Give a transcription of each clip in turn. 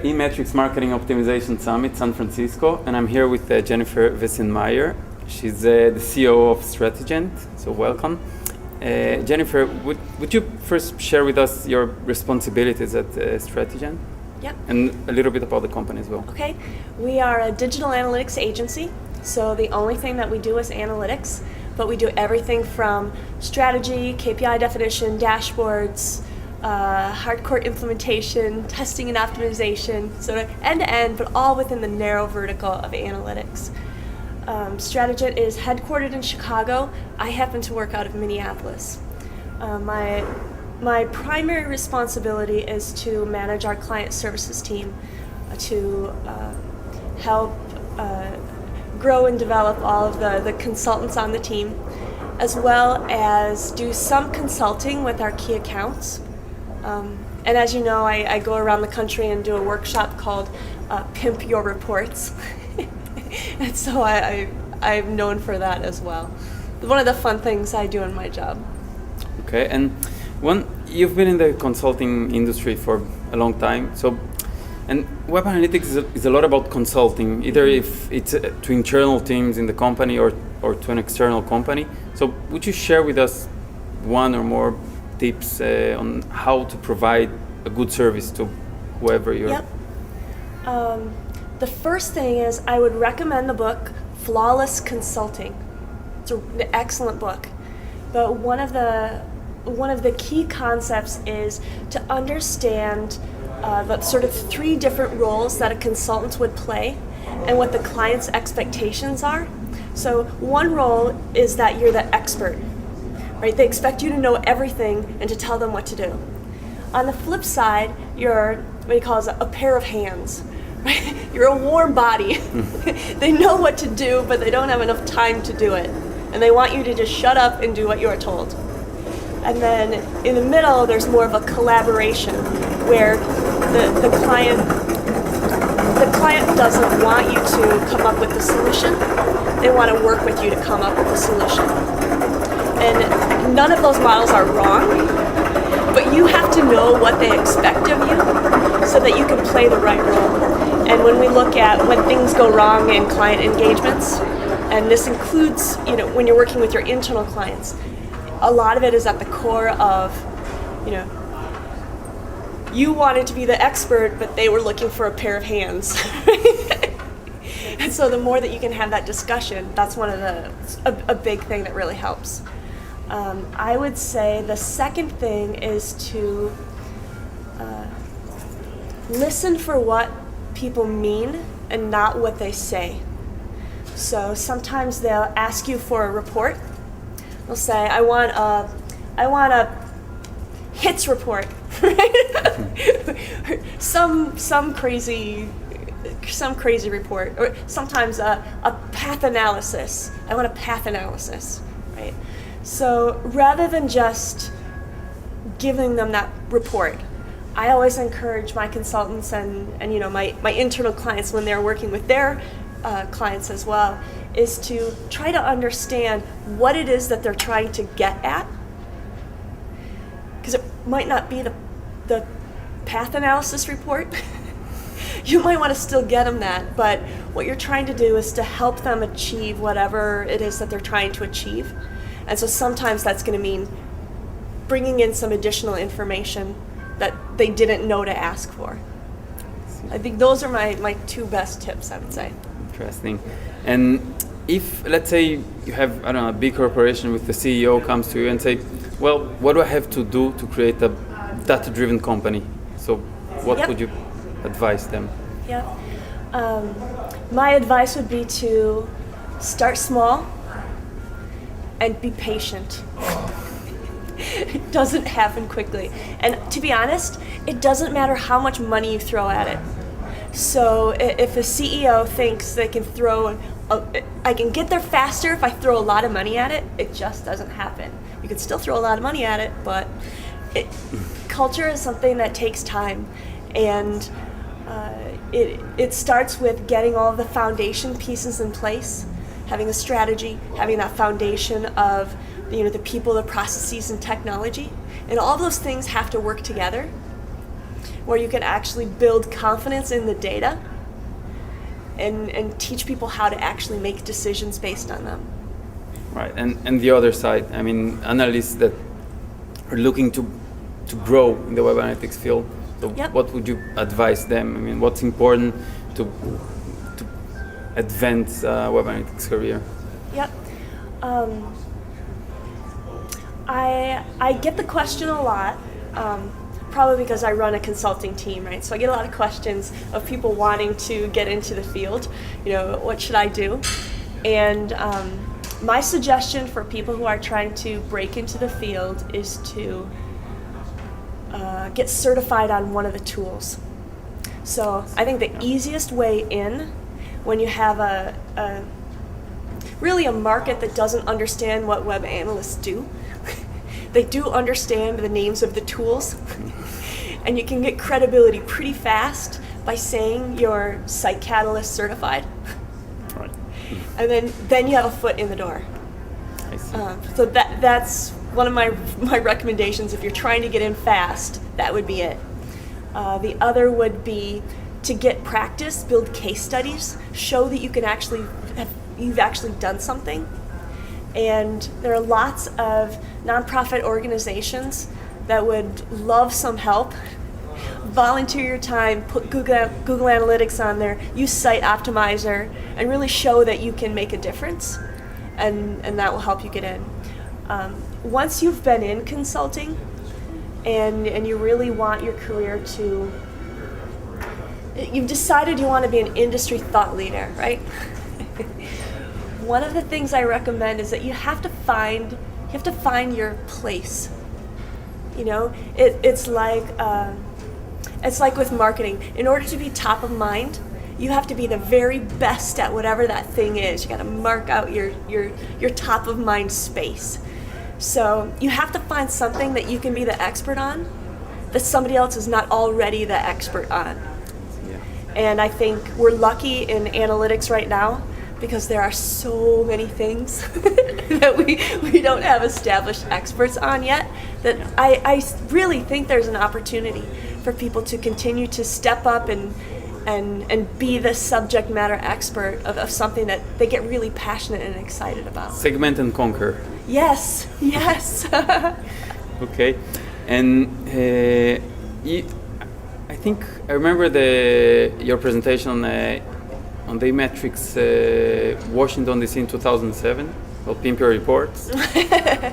eMetrics Marketing Optimization Summit, San Francisco, and I'm here with Jennifer Wessenmeyer. She's the CEO of Strategent, so welcome. Jennifer, would you first share with us your responsibilities at Strategent? Yep. And a little bit about the company as well. Okay. We are a digital analytics agency, so the only thing that we do is analytics, but we do everything from strategy, KPI definition, dashboards, hardcore implementation, testing and optimization, sort of end-to-end, but all within the narrow vertical of analytics. Strategent is headquartered in Chicago. I happen to work out of Minneapolis. My primary responsibility is to manage our client services team, to help grow and develop all of the consultants on the team, as well as do some consulting with our key accounts. And as you know, I go around the country and do a workshop called Pimp Your Reports. And so I'm known for that as well. One of the fun things I do in my job. Okay, and you've been in the consulting industry for a long time, and web analytics is a lot about consulting, either if it's to internal teams in the company or to an external company. So would you share with us one or more tips on how to provide a good service to whoever you're... Yep. The first thing is I would recommend the book Flawless Consulting. It's an excellent book. But one of the key concepts is to understand the sort of 3 different roles that a consultant would play and what the client's expectations are. So one role is that you're the expert, right? They expect you to know everything and to tell them what to do. On the flip side, you're what he calls a pair of hands. Right? You're a warm body. They know what to do, but they don't have enough time to do it. And they want you to just shut up and do what you are told. And then in the middle, there's more of a collaboration where the client doesn't want you to come up with the solution. They want to work with you to come up with the solution. And none of those models are wrong, but you have to know what they expect of you so that you can play the right role. And when we look at when things go wrong in client engagements, and this includes, when you're working with your internal clients, a lot of it is at the core of, you wanted to be the expert, but they were looking for a pair of hands. And so the more that you can have that discussion, that's one of a big thing that really helps. I would say the second thing is to listen for what people mean and not what they say. So sometimes they'll ask you for a report. They'll say, I want a hits report, right? some crazy report, or sometimes a path analysis. I want a path analysis, right? So rather than just giving them that report, I always encourage my consultants and my internal clients when they're working with their clients as well, is to try to understand what it is that they're trying to get at. Because it might not be the path analysis report. You might want to still get them that, but what you're trying to do is to help them achieve whatever it is that they're trying to achieve. And so sometimes that's going to mean bringing in some additional information that they didn't know to ask for. I think those are my 2 best tips, I would say. Interesting. And if, let's say, you have, a big corporation with the CEO comes to you and say, well, what do I have to do to create a data-driven company? So what would you advise them? Yeah. My advice would be to start small and be patient. It doesn't happen quickly. And to be honest, it doesn't matter how much money you throw at it. So if a CEO thinks they can I can get there faster if I throw a lot of money at it, it just doesn't happen. You can still throw a lot of money at it, but culture is something that takes time. And it starts with getting all of the foundation pieces in place, having a strategy, having that foundation of the people, the processes, and technology. And all those things have to work together. where you can actually build confidence in the data and teach people how to actually make decisions based on them. Right, and the other side, I mean, analysts that are looking to grow in the web analytics field. So Yep. what would you advise them? I mean, what's important to advance web analytics career? Yep. I get the question a lot, probably because I run a consulting team, right? So I get a lot of questions of people wanting to get into the field. You know, what should I do? And my suggestion for people who are trying to break into the field is to get certified on one of the tools. So I think the easiest way in, when you have really a market that doesn't understand what web analysts do, they do understand the names of the tools, and you can get credibility pretty fast by saying you're Site Catalyst certified. Right. And then you have a foot in the door. I see. So that's one of my recommendations. If you're trying to get in fast, that would be it. The other would be to get practice, build case studies, show that you can you've actually done something. And there are lots of nonprofit organizations that would love some help. Volunteer your time, put Google Analytics on there, use Site Optimizer, and really show that you can make a difference, and that will help you get in. Once you've been in consulting and you really want your career to, you've decided you want to be an industry thought leader, right? One of the things I recommend is that you have to find your place. You know, it's like with marketing. In order to be top of mind, you have to be the very best at whatever that thing is. You got to mark out your top of mind space. So you have to find something that you can be the expert on that somebody else is not already the expert on. Yeah. And I think we're lucky in analytics right now because there are so many things that we don't have established experts on yet, that I really think there's an opportunity for people to continue to step up and be the subject matter expert of something that they get really passionate and excited about. Segment and conquer. Yes, yes. Okay, and I think I remember your presentation on the Metrics Washington DC in 2007, called Pimp Your Reports.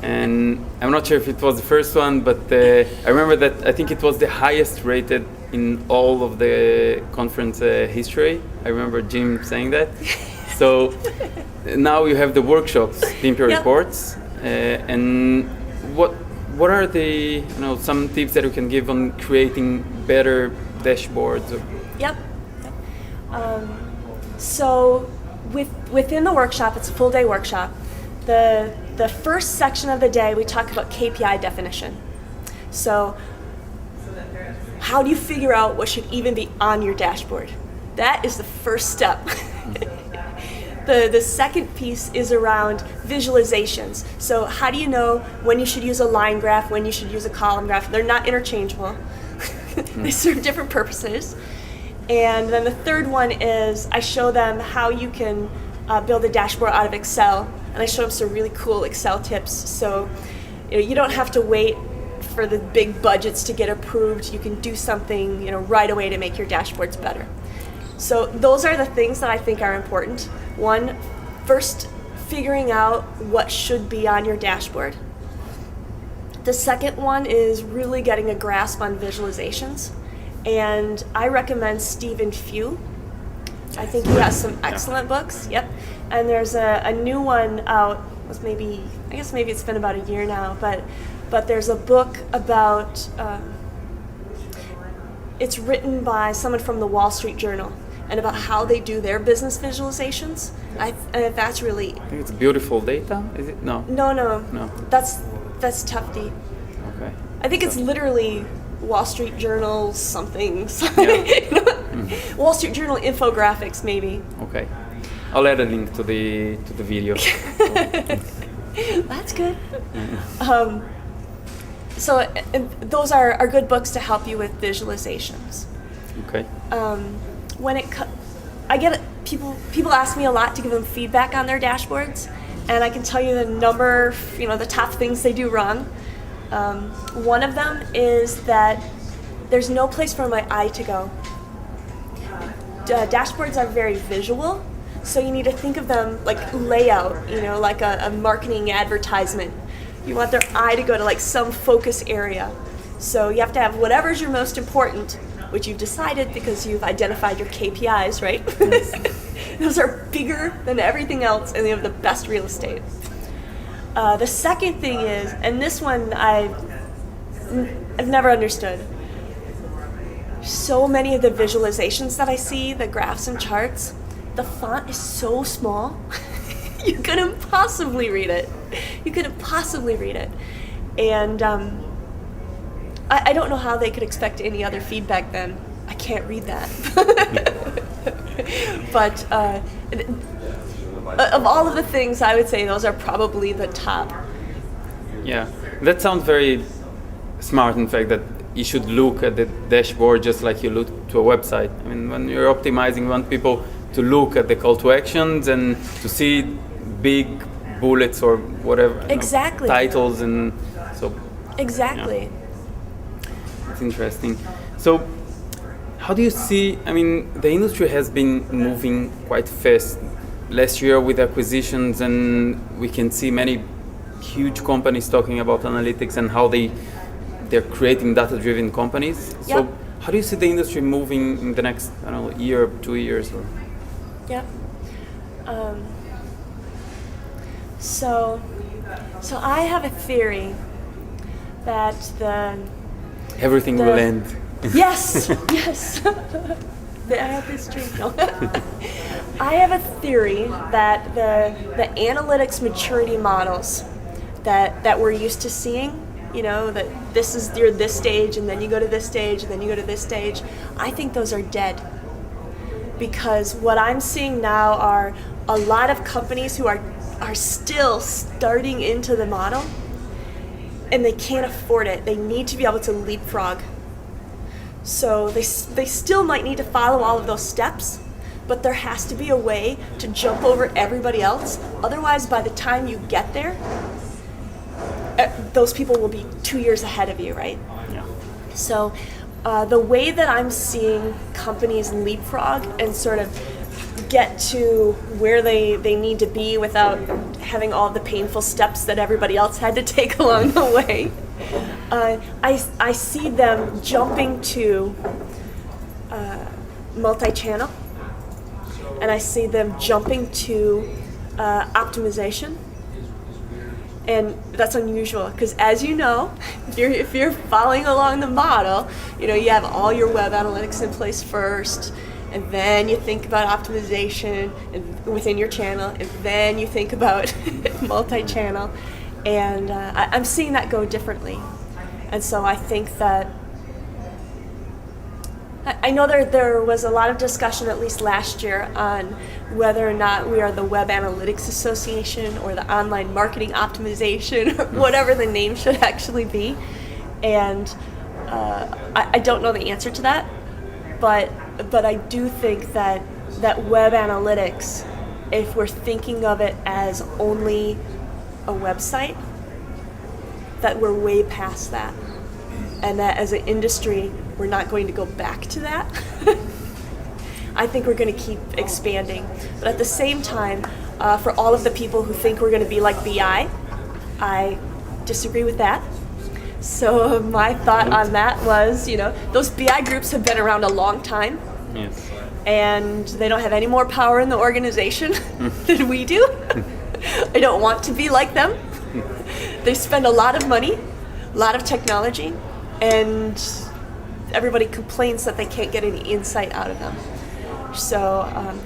And I'm not sure if it was the first one, but I remember that I think it was the highest rated in all of the conference history. I remember Jim saying that. So now you have the workshops, Pimp Your Yep. Reports, and what are the some tips that you can give on creating better dashboards? Yep. So within the workshop, it's a full day workshop. The first section of the day, we talk about KPI definition. So how do you figure out what should even be on your dashboard? That is the first step. The second piece is around visualizations. So how do you know when you should use a line graph, when you should use a column graph? They're not interchangeable. They serve different purposes. And then the third one is I show them how you can build a dashboard out of Excel, and I show them some really cool Excel tips. So you don't have to wait for the big budgets to get approved. You can do something right away to make your dashboards better. So those are the things that I think are important. One, first figuring out what should be on your dashboard. The second one is really getting a grasp on visualizations. And I recommend Stephen Few. I think he has some excellent books. Yep. And there's a new one out. Maybe it's been about a year now. But there's a book about. It's written by someone from the Wall Street Journal, and about how they do their business visualizations. And that's really. I think it's beautiful data. Is it? No. No. That's Tufte. Okay. I think it's literally Wall Street Journal something. Yeah. Wall Street Journal infographics, maybe. Okay. I'll add a link to the video. That's good. So and those are good books to help you with visualizations. Okay. When I get people ask me a lot to give them feedback on their dashboards, and I can tell you the top things they do wrong. One of them is that there's no place for my eye to go. Dashboards are very visual, so you need to think of them like layout, like a marketing advertisement. You want their eye to go to like some focus area. So you have to have whatever's your most important, which you've decided because you've identified your KPIs, right? Those are bigger than everything else, and they have the best real estate. The second thing is, and this one I've never understood. So many of the visualizations that I see, the graphs and charts, the font is so small, you couldn't possibly read it. And I don't know how they could expect any other feedback then. I can't read that. But of all of the things, I would say those are probably the top. Yeah, that sounds very smart, in fact, that you should look at the dashboard just like you look to a website. I mean, when you're optimizing, you want people to look at the call to actions and to see big bullets or whatever. Exactly. Titles and so. Exactly. It's interesting. So, how do you see, I mean, the industry has been moving quite fast. Last year with acquisitions, and we can see many huge companies talking about analytics and how they're creating data-driven companies. Yep. So how do you see the industry moving in the next, year, 2 years? Or? Yep. So I have a theory that Everything will end. Yes, yes. I have this dream. No. I have a theory that the analytics maturity models that we're used to seeing, that you're this stage, and then you go to this stage, and then you go to this stage, I think those are dead. Because what I'm seeing now are a lot of companies who are still starting into the model, and they can't afford it. They need to be able to leapfrog. So they still might need to follow all of those steps, but there has to be a way to jump over everybody else. Otherwise, by the time you get there, those people will be 2 years ahead of you, right? Yeah. So the way that I'm seeing companies leapfrog and sort of get to where they need to be without having all the painful steps that everybody else had to take along the way, I see them jumping to multi-channel, and I see them jumping to optimization. And that's unusual because, as you know, if you're following along the model, you have all your web analytics in place first, and then you think about optimization within your channel, and then you think about multi-channel. And I'm seeing that go differently. And so I think that I know there was a lot of discussion, at least last year, on whether or not we are the Web Analytics Association or the Online Marketing Optimization, or whatever the name should actually be. And I don't know the answer to that, but I do think that web analytics, if we're thinking of it as only a website, that we're way past that. And that as an industry, we're not going to go back to that. I think we're going to keep expanding. But at the same time, for all of the people who think we're going to be like BI, I disagree with that. So my thought on that was, those BI groups have been around a long time. Yes. And they don't have any more power in the organization than we do. I don't want to be like them. They spend a lot of money, a lot of technology, and everybody complains that they can't get any insight out of them. So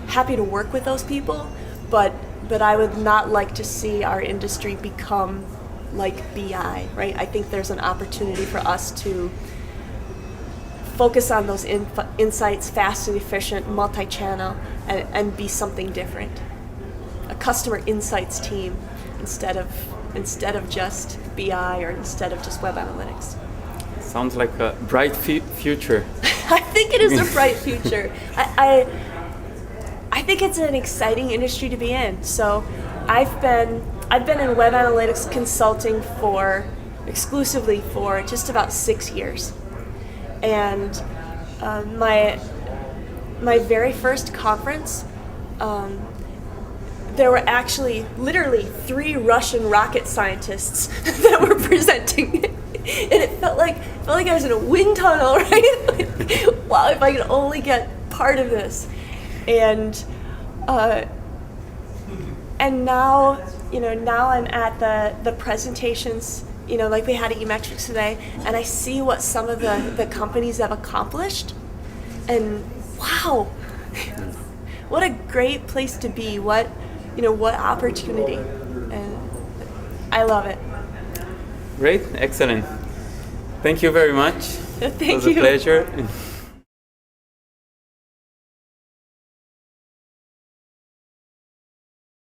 happy to work with those people, but I would not like to see our industry become like BI, right? I think there's an opportunity for us to focus on those insights, fast and efficient, multi-channel, and be something different. A customer insights team instead of instead of just BI or instead of just web analytics. Sounds like a bright future. I think it is a bright future. I think it's an exciting industry to be in. So I've been in web analytics consulting exclusively for just about 6 years, and my very first conference, there were actually literally 3 Russian rocket scientists that were presenting, and it felt like I was in a wind tunnel, right? Like, wow, if I could only get part of this, and now now I'm at the presentations, like we had at eMetrics today, and I see what some of the companies have accomplished, and wow, what a great place to be! What opportunity, and I love it. Great, excellent. Thank you very much. Thank it was you. a pleasure.